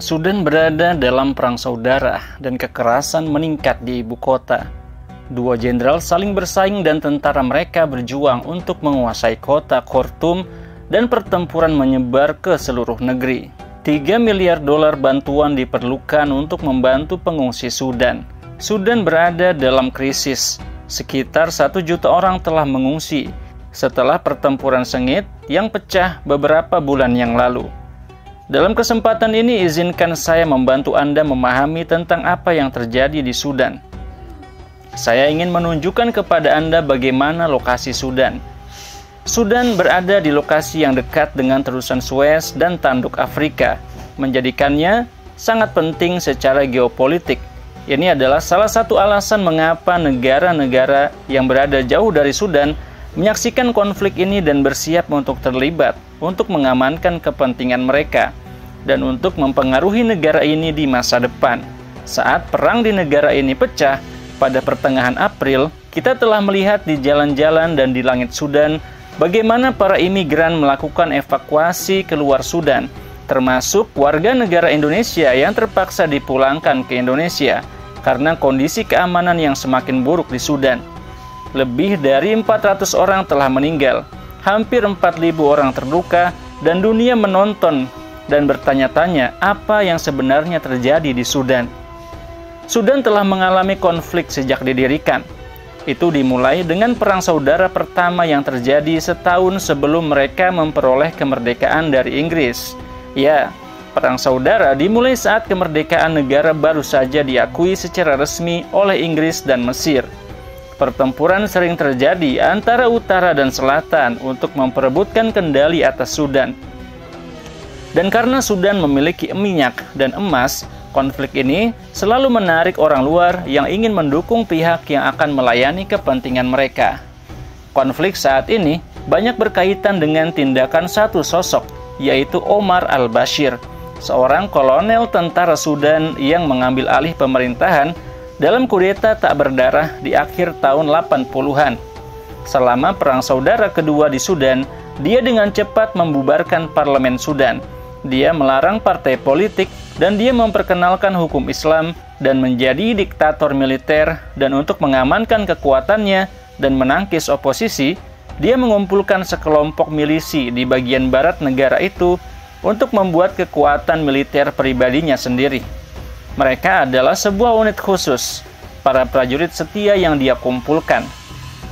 Sudan berada dalam perang saudara dan kekerasan meningkat di ibu kota. Dua jenderal saling bersaing dan tentara mereka berjuang untuk menguasai kota Khartoum dan pertempuran menyebar ke seluruh negeri. 3 miliar dolar bantuan diperlukan untuk membantu pengungsi Sudan. Sudan berada dalam krisis. Sekitar 1 juta orang telah mengungsi setelah pertempuran sengit yang pecah beberapa bulan yang lalu. Dalam kesempatan ini, izinkan saya membantu Anda memahami tentang apa yang terjadi di Sudan. Saya ingin menunjukkan kepada Anda bagaimana lokasi Sudan. Sudan berada di lokasi yang dekat dengan terusan Suez dan Tanduk Afrika, menjadikannya sangat penting secara geopolitik. Ini adalah salah satu alasan mengapa negara-negara yang berada jauh dari Sudan menyaksikan konflik ini dan bersiap untuk terlibat untuk mengamankan kepentingan mereka dan untuk mempengaruhi negara ini di masa depan. Saat perang di negara ini pecah pada pertengahan April, kita telah melihat di jalan-jalan dan di langit Sudan bagaimana para imigran melakukan evakuasi keluar Sudan, termasuk warga negara Indonesia yang terpaksa dipulangkan ke Indonesia karena kondisi keamanan yang semakin buruk di Sudan. Lebih dari 400 orang telah meninggal, hampir 4.000 orang terluka, dan dunia menonton dan bertanya-tanya apa yang sebenarnya terjadi di Sudan. Sudan telah mengalami konflik sejak didirikan. Itu dimulai dengan perang saudara pertama yang terjadi setahun sebelum mereka memperoleh kemerdekaan dari Inggris. Ya, perang saudara dimulai saat kemerdekaan negara baru saja diakui secara resmi oleh Inggris dan Mesir. Pertempuran sering terjadi antara utara dan selatan untuk memperebutkan kendali atas Sudan. Dan karena Sudan memiliki minyak dan emas, konflik ini selalu menarik orang luar yang ingin mendukung pihak yang akan melayani kepentingan mereka. Konflik saat ini banyak berkaitan dengan tindakan satu sosok, yaitu Omar al-Bashir, seorang kolonel tentara Sudan yang mengambil alih pemerintahan dalam kudeta tak berdarah di akhir tahun 80-an. Selama Perang Saudara Kedua di Sudan, dia dengan cepat membubarkan parlemen Sudan. Dia melarang partai politik dan dia memperkenalkan hukum Islam dan menjadi diktator militer. Dan untuk mengamankan kekuatannya dan menangkis oposisi, dia mengumpulkan sekelompok milisi di bagian barat negara itu untuk membuat kekuatan militer pribadinya sendiri. Mereka adalah sebuah unit khusus, para prajurit setia yang dia kumpulkan.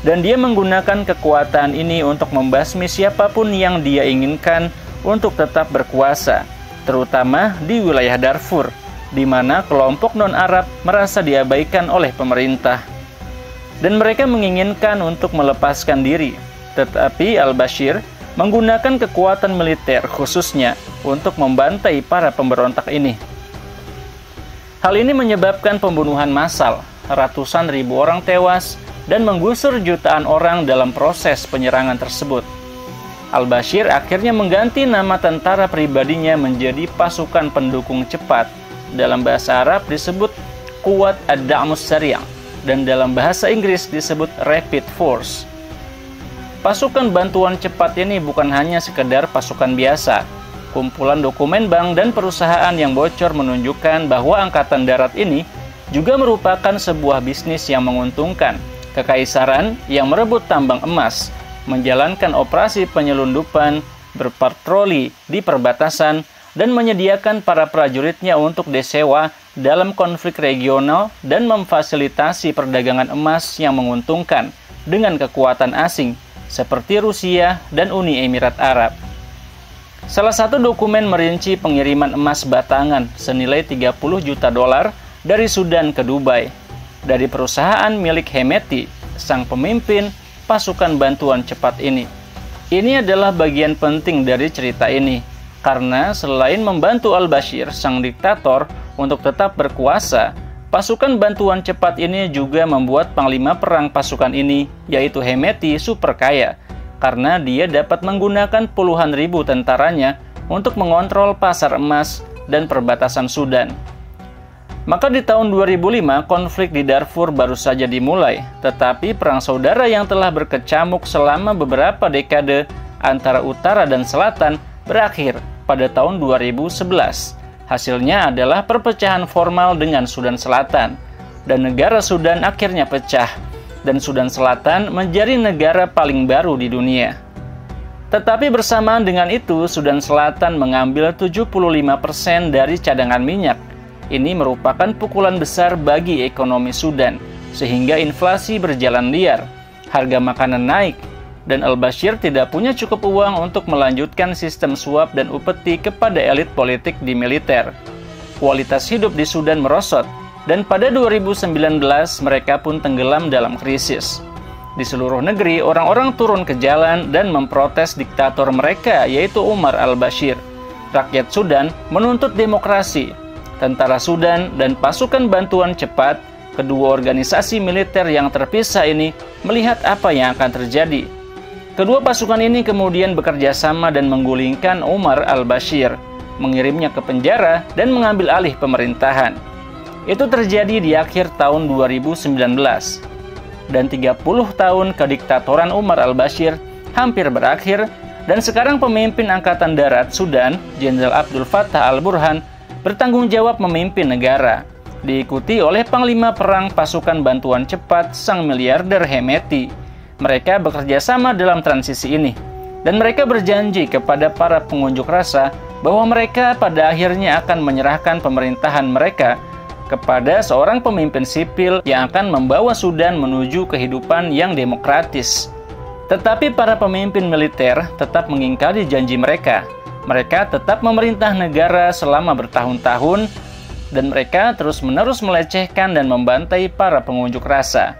Dan dia menggunakan kekuatan ini untuk membasmi siapapun yang dia inginkan untuk tetap berkuasa, terutama di wilayah Darfur, di mana kelompok non-Arab merasa diabaikan oleh pemerintah. Dan mereka menginginkan untuk melepaskan diri, tetapi al-Bashir menggunakan kekuatan militer khususnya untuk membantai para pemberontak ini. Hal ini menyebabkan pembunuhan massal, ratusan ribu orang tewas, dan menggusur jutaan orang dalam proses penyerangan tersebut. Al-Bashir akhirnya mengganti nama tentara pribadinya menjadi pasukan pendukung cepat. Dalam bahasa Arab disebut Quwat ad-Da'mus Sari', dan dalam bahasa Inggris disebut Rapid Force. Pasukan bantuan cepat ini bukan hanya sekedar pasukan biasa. Kumpulan dokumen bank dan perusahaan yang bocor menunjukkan bahwa Angkatan Darat ini juga merupakan sebuah bisnis yang menguntungkan. Kekaisaran yang merebut tambang emas, menjalankan operasi penyelundupan, berpatroli di perbatasan, dan menyediakan para prajuritnya untuk disewa dalam konflik regional dan memfasilitasi perdagangan emas yang menguntungkan dengan kekuatan asing seperti Rusia dan Uni Emirat Arab. Salah satu dokumen merinci pengiriman emas batangan senilai 30 juta dolar dari Sudan ke Dubai, dari perusahaan milik Hemeti, sang pemimpin pasukan bantuan cepat ini. Ini adalah bagian penting dari cerita ini, karena selain membantu al-Bashir, sang diktator, untuk tetap berkuasa, pasukan bantuan cepat ini juga membuat panglima perang pasukan ini, yaitu Hemeti, super kaya, karena dia dapat menggunakan puluhan ribu tentaranya untuk mengontrol pasar emas dan perbatasan Sudan. Maka di tahun 2005, konflik di Darfur baru saja dimulai, tetapi perang saudara yang telah berkecamuk selama beberapa dekade antara utara dan selatan berakhir pada tahun 2011. Hasilnya adalah perpecahan formal dengan Sudan Selatan, dan negara Sudan akhirnya pecah, dan Sudan Selatan menjadi negara paling baru di dunia. Tetapi bersamaan dengan itu, Sudan Selatan mengambil 75% dari cadangan minyak. Ini merupakan pukulan besar bagi ekonomi Sudan, sehingga inflasi berjalan liar, harga makanan naik, dan al-Bashir tidak punya cukup uang untuk melanjutkan sistem suap dan upeti kepada elit politik di militer. Kualitas hidup di Sudan merosot, dan pada 2019 mereka pun tenggelam dalam krisis. Di seluruh negeri, orang-orang turun ke jalan dan memprotes diktator mereka, yaitu Umar al-Bashir. Rakyat Sudan menuntut demokrasi. Tentara Sudan dan pasukan bantuan cepat, kedua organisasi militer yang terpisah ini, melihat apa yang akan terjadi. Kedua pasukan ini kemudian bekerja sama dan menggulingkan Umar al-Bashir, mengirimnya ke penjara dan mengambil alih pemerintahan. Itu terjadi di akhir tahun 2019. Dan 30 tahun kediktatoran Umar al-Bashir hampir berakhir, dan sekarang pemimpin Angkatan Darat Sudan, Jenderal Abdul Fattah al-Burhan, bertanggung jawab memimpin negara, diikuti oleh Panglima Perang Pasukan Bantuan Cepat sang miliarder Hemeti. Mereka bekerja sama dalam transisi ini, dan mereka berjanji kepada para pengunjuk rasa bahwa mereka pada akhirnya akan menyerahkan pemerintahan mereka kepada seorang pemimpin sipil yang akan membawa Sudan menuju kehidupan yang demokratis. Tetapi para pemimpin militer tetap mengingkari janji mereka. Mereka tetap memerintah negara selama bertahun-tahun, dan mereka terus-menerus melecehkan dan membantai para pengunjuk rasa.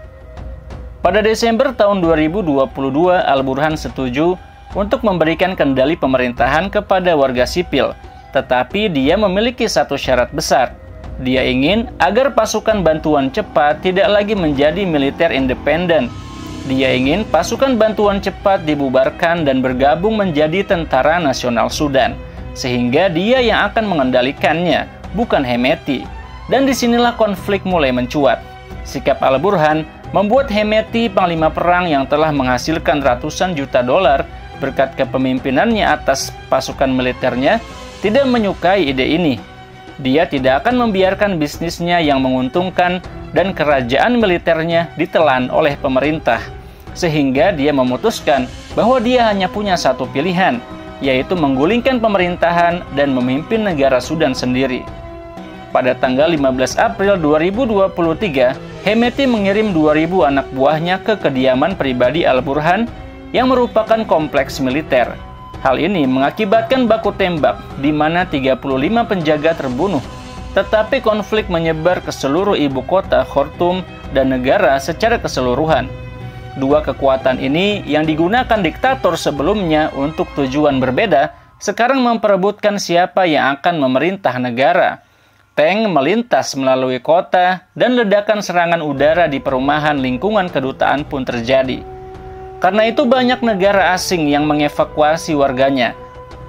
Pada Desember tahun 2022, Al-Burhan setuju untuk memberikan kendali pemerintahan kepada warga sipil, tetapi dia memiliki satu syarat besar. Dia ingin agar pasukan bantuan cepat tidak lagi menjadi militer independen. Dia ingin pasukan bantuan cepat dibubarkan dan bergabung menjadi Tentara Nasional Sudan, sehingga dia yang akan mengendalikannya, bukan Hemeti. Dan disinilah konflik mulai mencuat. Sikap Al-Burhan membuat Hemeti, panglima perang yang telah menghasilkan ratusan juta dolar berkat kepemimpinannya atas pasukan militernya, tidak menyukai ide ini. Dia tidak akan membiarkan bisnisnya yang menguntungkan dan kerajaan militernya ditelan oleh pemerintah, sehingga dia memutuskan bahwa dia hanya punya satu pilihan, yaitu menggulingkan pemerintahan dan memimpin negara Sudan sendiri. Pada tanggal 15 April 2023, Hemeti mengirim 2.000 anak buahnya ke kediaman pribadi Al-Burhan yang merupakan kompleks militer. Hal ini mengakibatkan baku tembak, di mana 35 penjaga terbunuh. Tetapi konflik menyebar ke seluruh ibu kota Khartoum dan negara secara keseluruhan. Dua kekuatan ini yang digunakan diktator sebelumnya untuk tujuan berbeda, sekarang memperebutkan siapa yang akan memerintah negara. Tank melintas melalui kota, dan ledakan serangan udara di perumahan lingkungan kedutaan pun terjadi. Karena itu banyak negara asing yang mengevakuasi warganya.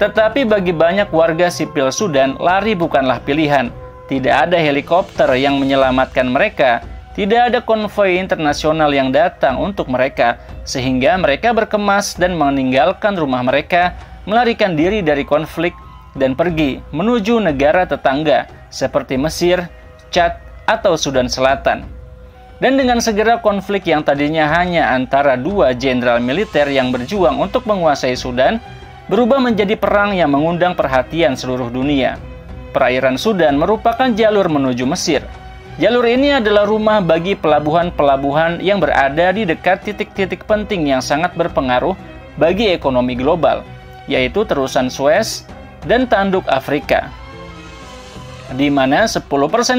Tetapi bagi banyak warga sipil Sudan, lari bukanlah pilihan. Tidak ada helikopter yang menyelamatkan mereka. Tidak ada konvoi internasional yang datang untuk mereka, sehingga mereka berkemas dan meninggalkan rumah mereka, melarikan diri dari konflik, dan pergi menuju negara tetangga seperti Mesir, Chad, atau Sudan Selatan. Dan dengan segera konflik yang tadinya hanya antara dua jenderal militer yang berjuang untuk menguasai Sudan, berubah menjadi perang yang mengundang perhatian seluruh dunia. Perairan Sudan merupakan jalur menuju Mesir. Jalur ini adalah rumah bagi pelabuhan-pelabuhan yang berada di dekat titik-titik penting yang sangat berpengaruh bagi ekonomi global, yaitu terusan Suez dan Tanduk Afrika, di mana 10%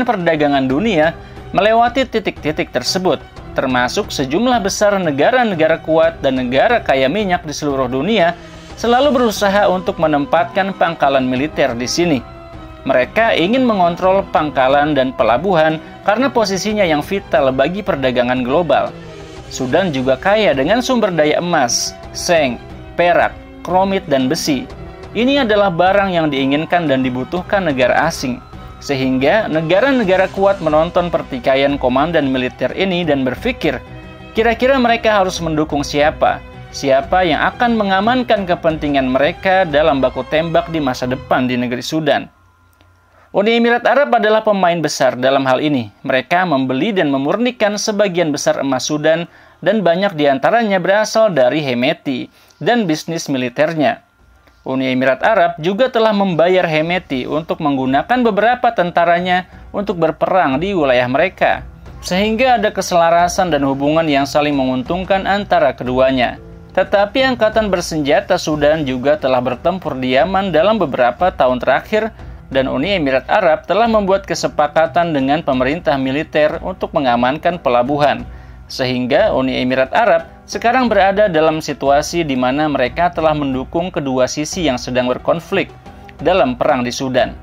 perdagangan dunia melewati titik-titik tersebut, termasuk sejumlah besar negara-negara kuat dan negara kaya minyak di seluruh dunia selalu berusaha untuk menempatkan pangkalan militer di sini. Mereka ingin mengontrol pangkalan dan pelabuhan karena posisinya yang vital bagi perdagangan global. Sudan juga kaya dengan sumber daya emas, seng, perak, kromit, dan besi. Ini adalah barang yang diinginkan dan dibutuhkan negara asing. Sehingga negara-negara kuat menonton pertikaian komandan militer ini dan berpikir, kira-kira mereka harus mendukung siapa? Siapa yang akan mengamankan kepentingan mereka dalam baku tembak di masa depan di negeri Sudan? Uni Emirat Arab adalah pemain besar dalam hal ini. Mereka membeli dan memurnikan sebagian besar emas Sudan dan banyak diantaranya berasal dari Hemeti dan bisnis militernya. Uni Emirat Arab juga telah membayar Hemeti untuk menggunakan beberapa tentaranya untuk berperang di wilayah mereka, sehingga ada keselarasan dan hubungan yang saling menguntungkan antara keduanya. Tetapi Angkatan Bersenjata Sudan juga telah bertempur di Yaman dalam beberapa tahun terakhir, dan Uni Emirat Arab telah membuat kesepakatan dengan pemerintah militer untuk mengamankan pelabuhan, sehingga Uni Emirat Arab sekarang berada dalam situasi di mana mereka telah mendukung kedua sisi yang sedang berkonflik dalam perang di Sudan.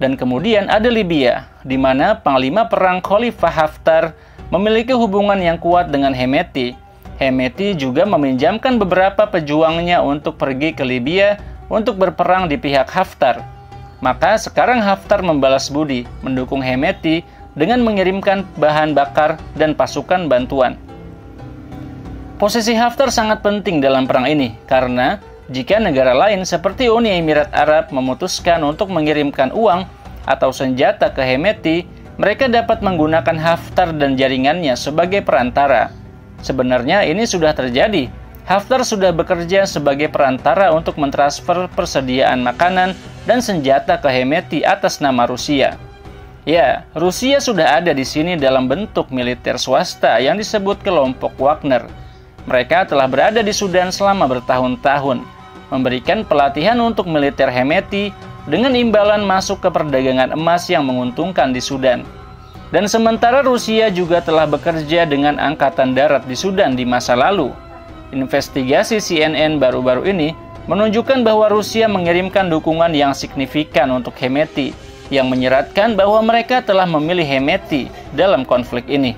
Dan kemudian ada Libya, di mana Panglima Perang Khalifah Haftar memiliki hubungan yang kuat dengan Hemeti. Hemeti juga meminjamkan beberapa pejuangnya untuk pergi ke Libya untuk berperang di pihak Haftar. Maka sekarang Haftar membalas budi, mendukung Hemeti dengan mengirimkan bahan bakar dan pasukan bantuan. Posisi Haftar sangat penting dalam perang ini, karena jika negara lain seperti Uni Emirat Arab memutuskan untuk mengirimkan uang atau senjata ke Hemeti, mereka dapat menggunakan Haftar dan jaringannya sebagai perantara. Sebenarnya ini sudah terjadi. Haftar sudah bekerja sebagai perantara untuk mentransfer persediaan makanan dan senjata ke Hemeti atas nama Rusia. Ya, Rusia sudah ada di sini dalam bentuk militer swasta yang disebut kelompok Wagner. Mereka telah berada di Sudan selama bertahun-tahun, memberikan pelatihan untuk militer Hemeti dengan imbalan masuk ke perdagangan emas yang menguntungkan di Sudan. Dan sementara Rusia juga telah bekerja dengan Angkatan Darat di Sudan di masa lalu. Investigasi CNN baru-baru ini menunjukkan bahwa Rusia mengirimkan dukungan yang signifikan untuk Hemeti, yang menyeratkan bahwa mereka telah memilih Hemeti dalam konflik ini.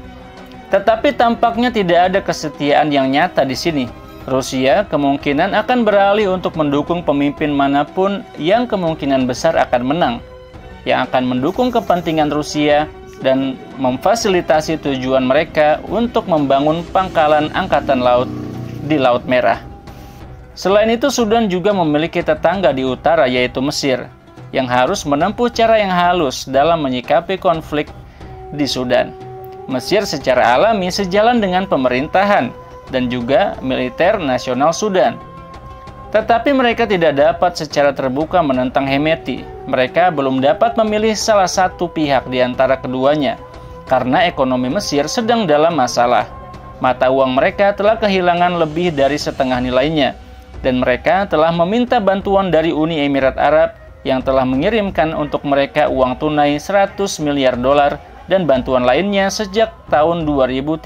Tetapi tampaknya tidak ada kesetiaan yang nyata di sini. Rusia kemungkinan akan beralih untuk mendukung pemimpin manapun yang kemungkinan besar akan menang, yang akan mendukung kepentingan Rusia dan memfasilitasi tujuan mereka untuk membangun pangkalan angkatan laut di Laut Merah. Selain itu, Sudan juga memiliki tetangga di utara, yaitu Mesir, yang harus menempuh cara yang halus dalam menyikapi konflik di Sudan. Mesir secara alami sejalan dengan pemerintahan dan juga militer nasional Sudan. Tetapi mereka tidak dapat secara terbuka menentang Hemeti. Mereka belum dapat memilih salah satu pihak di antara keduanya, karena ekonomi Mesir sedang dalam masalah. Mata uang mereka telah kehilangan lebih dari setengah nilainya, dan mereka telah meminta bantuan dari Uni Emirat Arab yang telah mengirimkan untuk mereka uang tunai 100 miliar dolar dan bantuan lainnya sejak tahun 2013.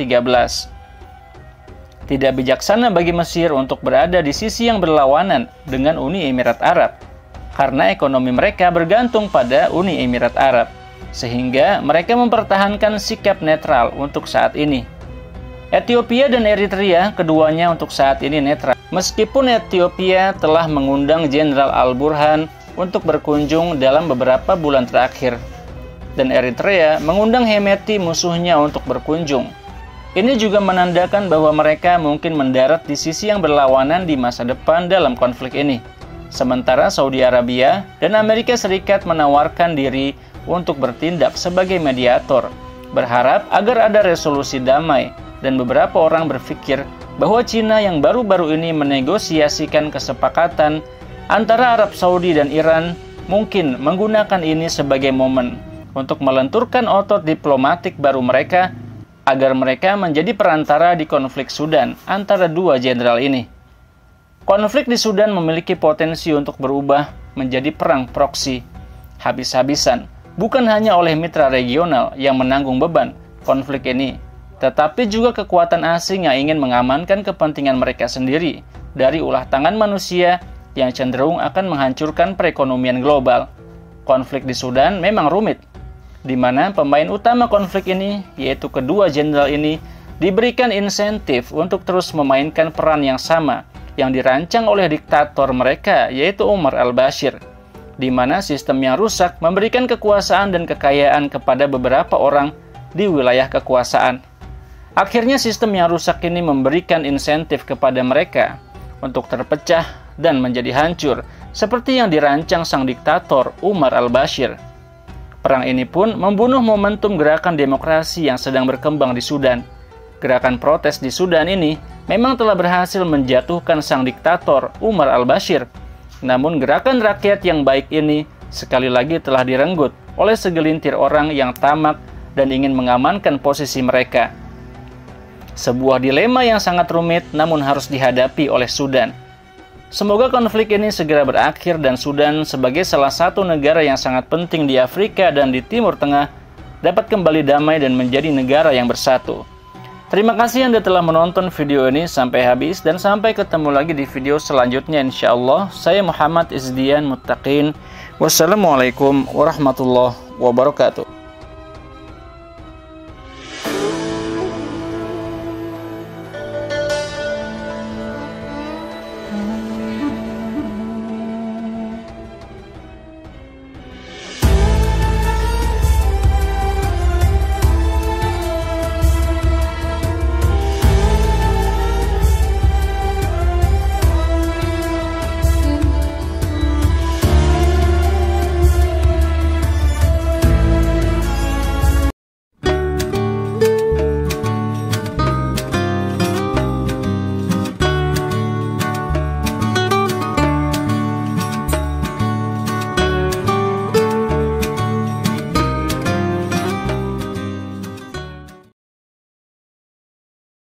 Tidak bijaksana bagi Mesir untuk berada di sisi yang berlawanan dengan Uni Emirat Arab, karena ekonomi mereka bergantung pada Uni Emirat Arab, sehingga mereka mempertahankan sikap netral untuk saat ini. Ethiopia dan Eritrea keduanya untuk saat ini netral. Meskipun Ethiopia telah mengundang Jenderal Al-Burhan untuk berkunjung dalam beberapa bulan terakhir, dan Eritrea mengundang Hemeti musuhnya untuk berkunjung. Ini juga menandakan bahwa mereka mungkin mendarat di sisi yang berlawanan di masa depan dalam konflik ini. Sementara Saudi Arabia dan Amerika Serikat menawarkan diri untuk bertindak sebagai mediator, berharap agar ada resolusi damai. Dan beberapa orang berpikir bahwa Cina yang baru-baru ini menegosiasikan kesepakatan antara Arab Saudi dan Iran mungkin menggunakan ini sebagai momen untuk melenturkan otot diplomatik baru mereka agar mereka menjadi perantara di konflik Sudan antara dua jenderal ini. Konflik di Sudan memiliki potensi untuk berubah menjadi perang proksi, habis-habisan, bukan hanya oleh mitra regional yang menanggung beban konflik ini, tetapi juga kekuatan asing yang ingin mengamankan kepentingan mereka sendiri dari ulah tangan manusia yang cenderung akan menghancurkan perekonomian global. Konflik di Sudan memang rumit, di mana pemain utama konflik ini, yaitu kedua jenderal ini, diberikan insentif untuk terus memainkan peran yang sama yang dirancang oleh diktator mereka, yaitu Umar al-Bashir, di mana sistem yang rusak memberikan kekuasaan dan kekayaan kepada beberapa orang di wilayah kekuasaan. Akhirnya sistem yang rusak ini memberikan insentif kepada mereka untuk terpecah dan menjadi hancur, seperti yang dirancang sang diktator Umar al-Bashir. Perang ini pun membunuh momentum gerakan demokrasi yang sedang berkembang di Sudan. Gerakan protes di Sudan ini memang telah berhasil menjatuhkan sang diktator Umar al-Bashir. Namun gerakan rakyat yang baik ini sekali lagi telah direnggut oleh segelintir orang yang tamak dan ingin mengamankan posisi mereka. Sebuah dilema yang sangat rumit namun harus dihadapi oleh Sudan. Semoga konflik ini segera berakhir dan Sudan sebagai salah satu negara yang sangat penting di Afrika dan di Timur Tengah dapat kembali damai dan menjadi negara yang bersatu. Terima kasih Anda telah menonton video ini sampai habis dan sampai ketemu lagi di video selanjutnya insyaallah. Saya Muhammad Izdian Muttaqin. Wassalamualaikum warahmatullahi wabarakatuh.